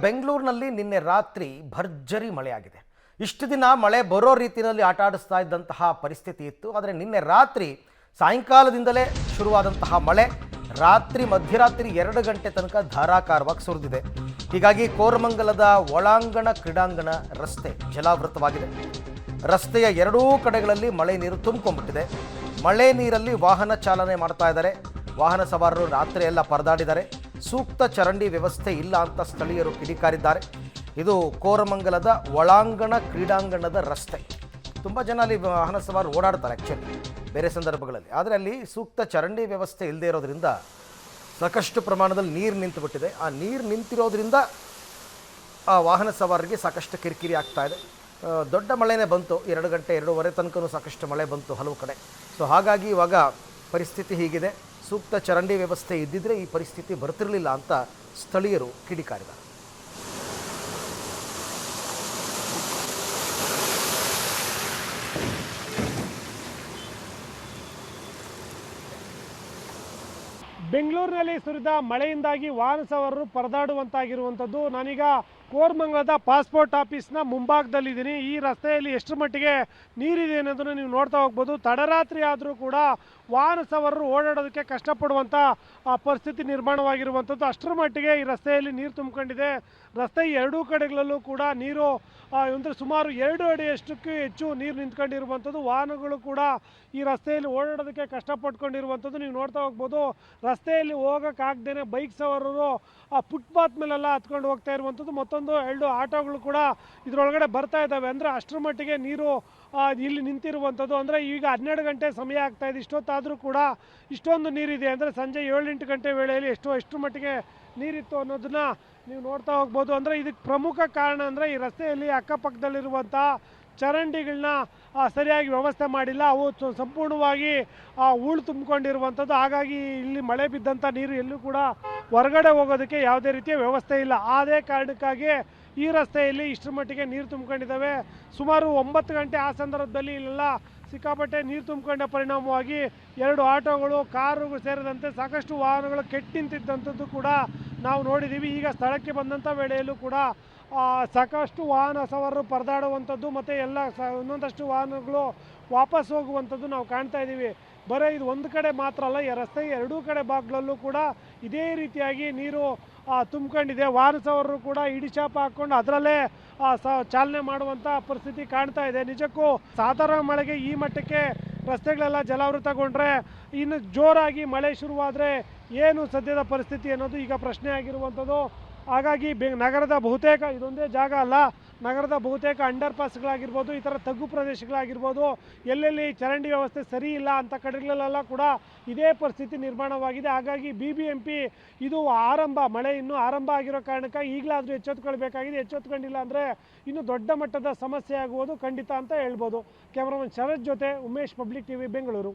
ಬೆಂಗಳೂರಿನಲ್ಲಿ ನಿನ್ನೆ ರಾತ್ರಿ ಭರ್ಜರಿ ಮಳೆಯಾಗಿದೆ. ಇಷ್ಟು ದಿನ ಮಳೆ ಬರೋ ರೀತಿಯಲ್ಲಿ ಆಟ ಆಡಿಸ್ತಾ ಇದ್ದಂತಹ ಪರಿಸ್ಥಿತಿ ಇತ್ತು. ಆದರೆ ನಿನ್ನೆ ರಾತ್ರಿ ಸಾಯಂಕಾಲದಿಂದಲೇ ಶುರುವಾದಂತಹ ಮಳೆ ರಾತ್ರಿ ಮಧ್ಯರಾತ್ರಿ 2 ಗಂಟೆ ತನಕ ಧಾರಾಕಾರವಾಗಿ ಸುರಿದಿದೆ. ಹೀಗಾಗಿ ಕೋರಮಂಗಲದ ಒಳಾಂಗಣ ಕ್ರೀಡಾಂಗಣ ರಸ್ತೆ ಜಲಾವೃತವಾಗಿದೆ. ರಸ್ತೆಯ ಎರಡೂ ಕಡೆಗಳಲ್ಲಿ ಮಳೆ ನೀರು ತುಂಬಿಕೊಂಡಿದೆ. ಮಳೆ ನೀರಲ್ಲಿ ವಾಹನ ಚಾಲನೆ ಮಾಡ್ತಾ ಇದ್ದಾರೆ. ವಾಹನ ಸವಾರರು ರಾತ್ರಿ ಎಲ್ಲ ಪರದಾಡಿದ್ದಾರೆ. ಸೂಕ್ತ ಚರಂಡಿ ವ್ಯವಸ್ಥೆ ಇಲ್ಲ ಅಂತ ಸ್ಥಳೀಯರು ಕಿಡಿಕಾರಿದ್ದಾರೆ. ಇದು ಕೋರಮಂಗಲದ ಒಳಾಂಗಣ ಕ್ರೀಡಾಂಗಣದ ರಸ್ತೆ. ತುಂಬ ಜನ ಅಲ್ಲಿ ವಾಹನ ಸವಾರರು ಓಡಾಡ್ತಾರೆ ಆ್ಯಕ್ಚುಲಿ ಬೇರೆ ಸಂದರ್ಭಗಳಲ್ಲಿ. ಆದರೆ ಅಲ್ಲಿ ಸೂಕ್ತ ಚರಂಡಿ ವ್ಯವಸ್ಥೆ ಇಲ್ಲದೆ ಇರೋದ್ರಿಂದ ಸಾಕಷ್ಟು ಪ್ರಮಾಣದಲ್ಲಿ ನೀರು ನಿಂತುಬಿಟ್ಟಿದೆ. ಆ ನೀರು ನಿಂತಿರೋದ್ರಿಂದ ಆ ವಾಹನ ಸವಾರರಿಗೆ ಸಾಕಷ್ಟು ಕಿರಿಕಿರಿ ಆಗ್ತಾ ಇದೆ. ದೊಡ್ಡ ಮಳೆನೇ ಬಂತು, 2 ಗಂಟೆ 2:15 ತನಕನೂ ಸಾಕಷ್ಟು ಮಳೆ ಬಂತು ಹಲವು ಕಡೆ. ಸೊ ಹಾಗಾಗಿ ಇವಾಗ ಪರಿಸ್ಥಿತಿ ಹೀಗಿದೆ. ಸೂಕ್ತ ಚರಂಡಿ ವ್ಯವಸ್ಥೆ ಇದ್ದಿದ್ರೆ ಈ ಪರಿಸ್ಥಿತಿ ಬರ್ತಿರಲಿಲ್ಲ ಅಂತ ಸ್ಥಳೀಯರು ಕಿಡಿಕಾರಿದ್ದಾರೆ. ಬೆಂಗಳೂರಿನಲ್ಲಿ ಸುರಿದ ಮಳೆಯಿಂದಾಗಿ ವಾಹನ ಸವಾರರು ಪರದಾಡುವಂತಾಗಿರುವಂಥದ್ದು. ನಾನೀಗ ಕೋರಮಂಗಲದ ಪಾಸ್ಪೋರ್ಟ್ ಆಫೀಸ್ನ ಮುಂಭಾಗದಲ್ಲಿದ್ದೀನಿ. ಈ ರಸ್ತೆಯಲ್ಲಿ ಎಷ್ಟರ ಮಟ್ಟಿಗೆ ನೀರಿದೆ ಅನ್ನೋದನ್ನು ನೀವು ನೋಡ್ತಾ ಹೋಗ್ಬೋದು. ತಡರಾತ್ರಿ ಆದರೂ ಕೂಡ ವಾಹನ ಸವಾರರು ಓಡಾಡೋದಕ್ಕೆ ಕಷ್ಟಪಡುವಂಥ ಪರಿಸ್ಥಿತಿ ನಿರ್ಮಾಣವಾಗಿರುವಂಥದ್ದು. ಅಷ್ಟರ ಮಟ್ಟಿಗೆ ಈ ರಸ್ತೆಯಲ್ಲಿ ನೀರು ತುಂಬಿಕೊಂಡಿದೆ. ರಸ್ತೆ ಎರಡೂ ಕಡೆಗಳಲ್ಲೂ ಕೂಡ ನೀರು ಅಂದರೆ ಸುಮಾರು 2 ಅಡಿಯಷ್ಟಕ್ಕೂ ಹೆಚ್ಚು ನೀರು ನಿಂತ್ಕೊಂಡಿರುವಂಥದ್ದು. ವಾಹನಗಳು ಕೂಡ ಈ ರಸ್ತೆಯಲ್ಲಿ ಓಡಾಡೋದಕ್ಕೆ ಕಷ್ಟಪಟ್ಕೊಂಡಿರುವಂಥದ್ದು ನೀವು ನೋಡ್ತಾ ಹೋಗ್ಬೋದು. ರಸ್ತೆಯಲ್ಲಿ ಹೋಗೋಕ್ಕಾಗ್ದೇ ಬೈಕ್ ಸವಾರರು ಫುಟ್ಪಾತ್ ಮೇಲೆಲ್ಲ ಹತ್ಕೊಂಡು ಹೋಗ್ತಾ ಇರುವಂಥದ್ದು. ಮತ್ತೊಂದು 2 ಆಟೋಗಳು ಕೂಡ ಇದರೊಳಗಡೆ ಬರ್ತಾ ಇದ್ದಾವೆ. ಅಂದರೆ ಅಷ್ಟರ ಮಟ್ಟಿಗೆ ನೀರು ಇಲ್ಲಿ ನಿಂತಿರುವಂಥದ್ದು. ಅಂದರೆ ಈಗ 12 ಗಂಟೆ ಸಮಯ ಆಗ್ತಾಯಿದೆ. ಇಷ್ಟೊತ್ತಾದರೂ ಕೂಡ ಇಷ್ಟೊಂದು ನೀರಿದೆ. ಅಂದರೆ ಸಂಜೆ 7-8 ಗಂಟೆ ವೇಳೆಯಲ್ಲಿ ಎಷ್ಟು ಮಟ್ಟಿಗೆ ನೀರಿತ್ತು ಅನ್ನೋದನ್ನ ನೀವು ನೋಡ್ತಾ ಹೋಗ್ಬೋದು. ಅಂದರೆ ಇದಕ್ಕೆ ಪ್ರಮುಖ ಕಾರಣ ಅಂದರೆ ಈ ರಸ್ತೆಯಲ್ಲಿ ಅಕ್ಕಪಕ್ಕದಲ್ಲಿರುವಂಥ ಚರಂಡಿಗಳನ್ನ ಸರಿಯಾಗಿ ವ್ಯವಸ್ಥೆ ಮಾಡಿಲ್ಲ. ಅವು ಸಂಪೂರ್ಣವಾಗಿ ಹೂಳು ತುಂಬಿಕೊಂಡಿರುವಂಥದ್ದು. ಹಾಗಾಗಿ ಇಲ್ಲಿ ಮಳೆ ಬಿದ್ದಂಥ ನೀರು ಎಲ್ಲೂ ಕೂಡ ಹೊರಗಡೆ ಹೋಗೋದಕ್ಕೆ ಯಾವುದೇ ರೀತಿಯ ವ್ಯವಸ್ಥೆ ಇಲ್ಲ. ಅದೇ ಕಾರಣಕ್ಕಾಗಿ ಈ ರಸ್ತೆಯಲ್ಲಿ ಇಷ್ಟರ ಮಟ್ಟಿಗೆ ನೀರು ತುಂಬಿಕೊಂಡಿದ್ದಾವೆ. ಸುಮಾರು 9 ಗಂಟೆ ಆ ಸಂದರ್ಭದಲ್ಲಿ ಇಲ್ಲೆಲ್ಲ ಸಿಕ್ಕಾಪಟ್ಟೆ ನೀರು ತುಂಬಿಕೊಂಡ ಪರಿಣಾಮವಾಗಿ 2 ಆಟೋಗಳು, ಕಾರುಗಳು ಸೇರಿದಂತೆ ಸಾಕಷ್ಟು ವಾಹನಗಳು ಕೆಟ್ಟು ನಿಂತಿದ್ದಂಥದ್ದು ಕೂಡ ನಾವು ನೋಡಿದ್ದೀವಿ. ಈಗ ಸ್ಥಳಕ್ಕೆ ಬಂದಂಥ ವೇಳೆಯಲ್ಲೂ ಕೂಡ ಸಾಕಷ್ಟು ವಾಹನ ಸವಾರರು ಪರದಾಡುವಂಥದ್ದು ಮತ್ತು ಎಲ್ಲ ಇನ್ನೊಂದಷ್ಟು ವಾಹನಗಳು ವಾಪಸ್ ಹೋಗುವಂಥದ್ದು ನಾವು ಕಾಣ್ತಾ ಇದ್ದೀವಿ. ಬರೀ ಇದು ಒಂದು ಕಡೆ ಮಾತ್ರ ಅಲ್ಲ, ಈ ರಸ್ತೆಯ ಎರಡೂ ಕಡೆ ಭಾಗಗಳಲ್ಲೂ ಕೂಡ ಇದೇ ರೀತಿಯಾಗಿ ನೀರು ತುಂಬಿಕೊಂಡಿದೆ. ವಾಹನ ಸವಾರರು ಕೂಡ ಇಡಿಚಾಪ ಹಾಕ್ಕೊಂಡು ಅದರಲ್ಲೇ ಚಾಲನೆ ಮಾಡುವಂಥ ಪರಿಸ್ಥಿತಿ ಕಾಣ್ತಾ ಇದೆ. ನಿಜಕ್ಕೂ ಸಾಧಾರಣ ಮಳೆಗೆ ಈ ಮಟ್ಟಕ್ಕೆ ರಸ್ತೆಗಳೆಲ್ಲ ಜಲಾವೃತಗೊಂಡ್ರೆ ಇನ್ನು ಜೋರಾಗಿ ಮಳೆ ಶುರುವಾದರೆ ಏನು ಸದ್ಯದ ಪರಿಸ್ಥಿತಿ ಅನ್ನೋದು ಈಗ ಪ್ರಶ್ನೆ ಆಗಿರುವಂಥದ್ದು. ಹಾಗಾಗಿ ನಗರದ ಬಹುತೇಕ, ಇದೊಂದೇ ಜಾಗ ಅಲ್ಲ, ನಗರದ ಬಹುತೇಕ ಅಂಡರ್ ಪಾಸ್ಗಳಾಗಿರ್ಬೋದು, ಈ ಥರ ತಗ್ಗು ಪ್ರದೇಶಗಳಾಗಿರ್ಬೋದು, ಎಲ್ಲೆಲ್ಲಿ ಚರಂಡಿ ವ್ಯವಸ್ಥೆ ಸರಿ ಇಲ್ಲ ಅಂಥ ಕಡೆಗಳಲ್ಲೆಲ್ಲ ಕೂಡ ಇದೇ ಪರಿಸ್ಥಿತಿ ನಿರ್ಮಾಣವಾಗಿದೆ. ಹಾಗಾಗಿ BBMP ಇದು ಮಳೆ ಇನ್ನೂ ಆರಂಭ ಆಗಿರೋ ಕಾರಣಕ್ಕಾಗಿ ಈಗಲಾದರೂ ಎಚ್ಚೆತ್ತುಕೊಳ್ಬೇಕಾಗಿದೆ. ಎಚ್ಚೆತ್ತುಕೊಂಡಿಲ್ಲ ಅಂದರೆ ಇನ್ನೂ ದೊಡ್ಡ ಮಟ್ಟದ ಸಮಸ್ಯೆ ಆಗುವುದು ಖಂಡಿತ ಅಂತ ಹೇಳ್ಬೋದು. ಕ್ಯಾಮ್ರಾಮನ್ ಶರತ್ ಜೊತೆ ಉಮೇಶ್, ಪಬ್ಲಿಕ್ TV, ಬೆಂಗಳೂರು.